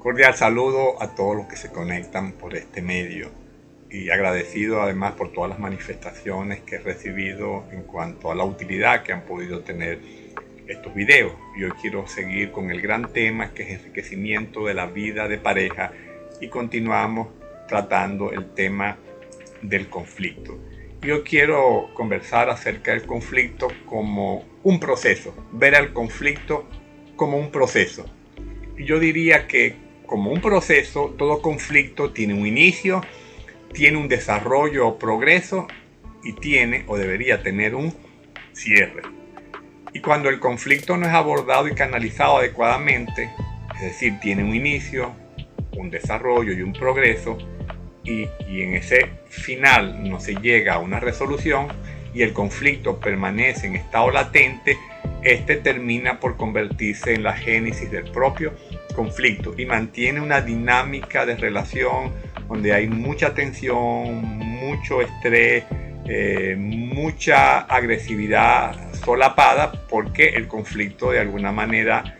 Cordial saludo a todos los que se conectan por este medio y agradecido además por todas las manifestaciones que he recibido en cuanto a la utilidad que han podido tener estos videos. Y hoy quiero seguir con el gran tema que es enriquecimiento de la vida de pareja y continuamos tratando el tema del conflicto. Yo quiero conversar acerca del conflicto como un proceso, ver al conflicto como un proceso. Y yo diría que como un proceso, todo conflicto tiene un inicio, tiene un desarrollo o progreso y tiene o debería tener un cierre. Y cuando el conflicto no es abordado y canalizado adecuadamente, es decir, tiene un inicio, un desarrollo y un progreso, y en ese final no se llega a una resolución y el conflicto permanece en estado latente, este termina por convertirse en la génesis del propio conflicto y mantiene una dinámica de relación donde hay mucha tensión, mucho estrés, mucha agresividad solapada, porque el conflicto de alguna manera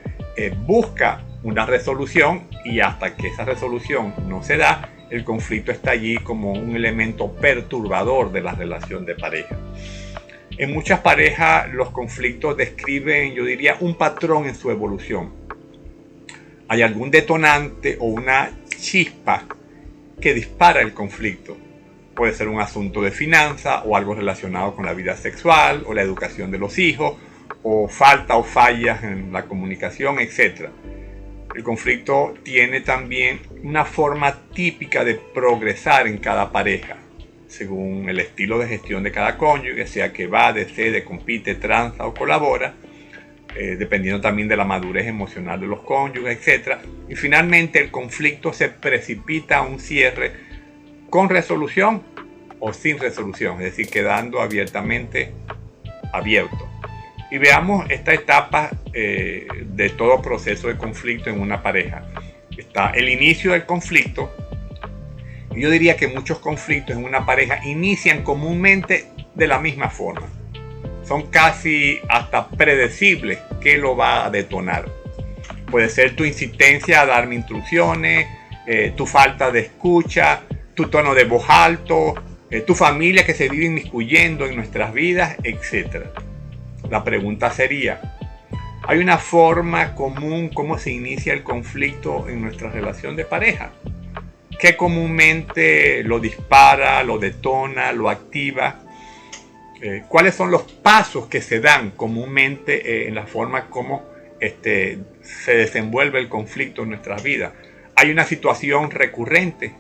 busca una resolución y hasta que esa resolución no se da, el conflicto está allí como un elemento perturbador de la relación de pareja. En muchas parejas los conflictos describen, yo diría, un patrón en su evolución. Hay algún detonante o una chispa que dispara el conflicto. Puede ser un asunto de finanzas o algo relacionado con la vida sexual o la educación de los hijos o falta o fallas en la comunicación, etc. El conflicto tiene también una forma típica de progresar en cada pareja, según el estilo de gestión de cada cónyuge, sea que va, decide, compite, transa o colabora, dependiendo también de la madurez emocional de los cónyuges, etc. Y finalmente el conflicto se precipita a un cierre con resolución o sin resolución, es decir, quedando abiertamente abierto. Y veamos esta etapa de todo proceso de conflicto en una pareja. Está el inicio del conflicto. Yo diría que muchos conflictos en una pareja inician comúnmente de la misma forma. Son casi hasta predecibles qué lo va a detonar. Puede ser tu insistencia a darme instrucciones, tu falta de escucha, tu tono de voz alto, tu familia que se vive inmiscuyendo en nuestras vidas, etc. La pregunta sería, ¿hay una forma común cómo se inicia el conflicto en nuestra relación de pareja? ¿Qué comúnmente lo dispara, lo detona, lo activa? ¿Cuáles son los pasos que se dan comúnmente en la forma como se desenvuelve el conflicto en nuestras vidas? ¿Hay una situación recurrente?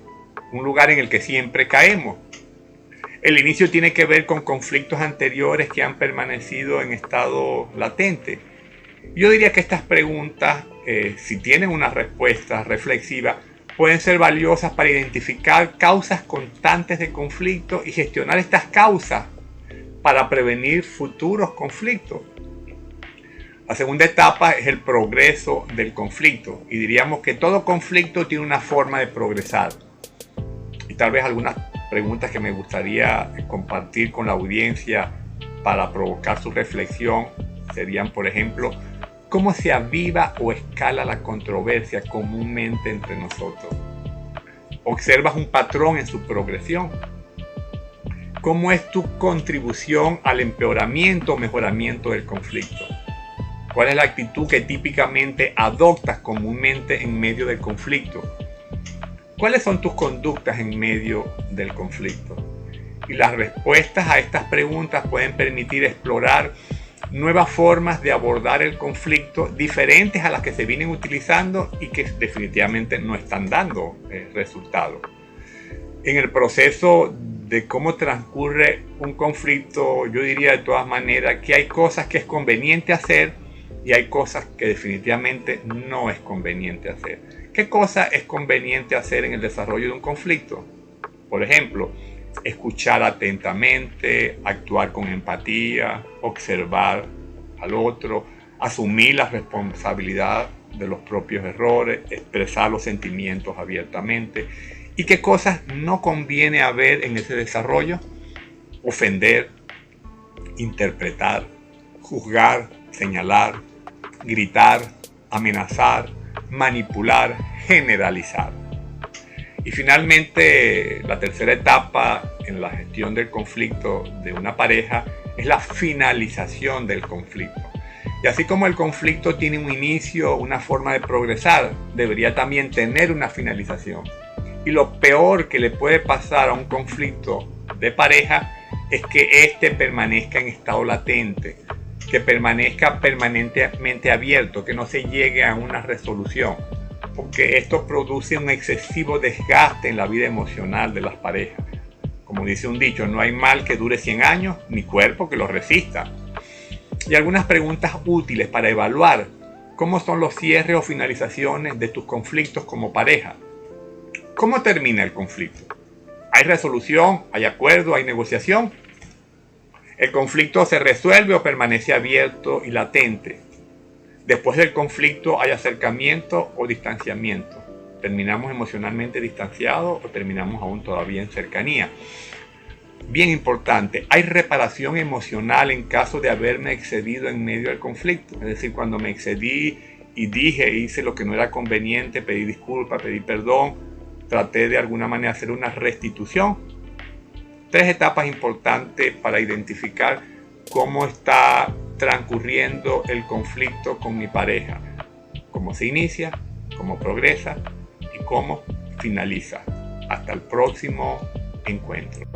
¿Un lugar en el que siempre caemos? El inicio tiene que ver con conflictos anteriores que han permanecido en estado latente. Yo diría que estas preguntas, si tienen una respuesta reflexiva, pueden ser valiosas para identificar causas constantes de conflicto y gestionar estas causas para prevenir futuros conflictos. La segunda etapa es el progreso del conflicto y diríamos que todo conflicto tiene una forma de progresar. Y tal vez algunas preguntas que me gustaría compartir con la audiencia para provocar su reflexión serían, por ejemplo, ¿cómo se aviva o escala la controversia comúnmente entre nosotros? ¿Observas un patrón en su progresión? ¿Cómo es tu contribución al empeoramiento o mejoramiento del conflicto? ¿Cuál es la actitud que típicamente adoptas comúnmente en medio del conflicto? ¿Cuáles son tus conductas en medio del conflicto? Y las respuestas a estas preguntas pueden permitir explorar nuevas formas de abordar el conflicto diferentes a las que se vienen utilizando y que definitivamente no están dando resultados. En el proceso de cómo transcurre un conflicto, yo diría de todas maneras que hay cosas que es conveniente hacer y hay cosas que definitivamente no es conveniente hacer. ¿Qué cosa es conveniente hacer en el desarrollo de un conflicto? Por ejemplo, escuchar atentamente, actuar con empatía, observar al otro, asumir la responsabilidad de los propios errores, expresar los sentimientos abiertamente. ¿Y qué cosas no conviene haber en ese desarrollo? Ofender, interpretar, juzgar, señalar, gritar, amenazar, manipular, generalizar. Y finalmente, la tercera etapa en la gestión del conflicto de una pareja es la finalización del conflicto. Y así como el conflicto tiene un inicio, una forma de progresar, debería también tener una finalización. Y lo peor que le puede pasar a un conflicto de pareja es que éste permanezca en estado latente, que permanezca permanentemente abierto, que no se llegue a una resolución, porque esto produce un excesivo desgaste en la vida emocional de las parejas. Como dice un dicho, no hay mal que dure 100 años, ni cuerpo que lo resista. Y algunas preguntas útiles para evaluar cómo son los cierres o finalizaciones de tus conflictos como pareja. ¿Cómo termina el conflicto? ¿Hay resolución? ¿Hay acuerdo? ¿Hay negociación? ¿El conflicto se resuelve o permanece abierto y latente? Después del conflicto, ¿hay acercamiento o distanciamiento? ¿Terminamos emocionalmente distanciados o terminamos aún todavía en cercanía? Bien importante, ¿hay reparación emocional en caso de haberme excedido en medio del conflicto? Es decir, cuando me excedí y hice lo que no era conveniente, pedí disculpas, pedí perdón, traté de alguna manera hacer una restitución. Tres etapas importantes para identificar cómo está transcurriendo el conflicto con mi pareja, cómo se inicia, cómo progresa y cómo finaliza. Hasta el próximo encuentro.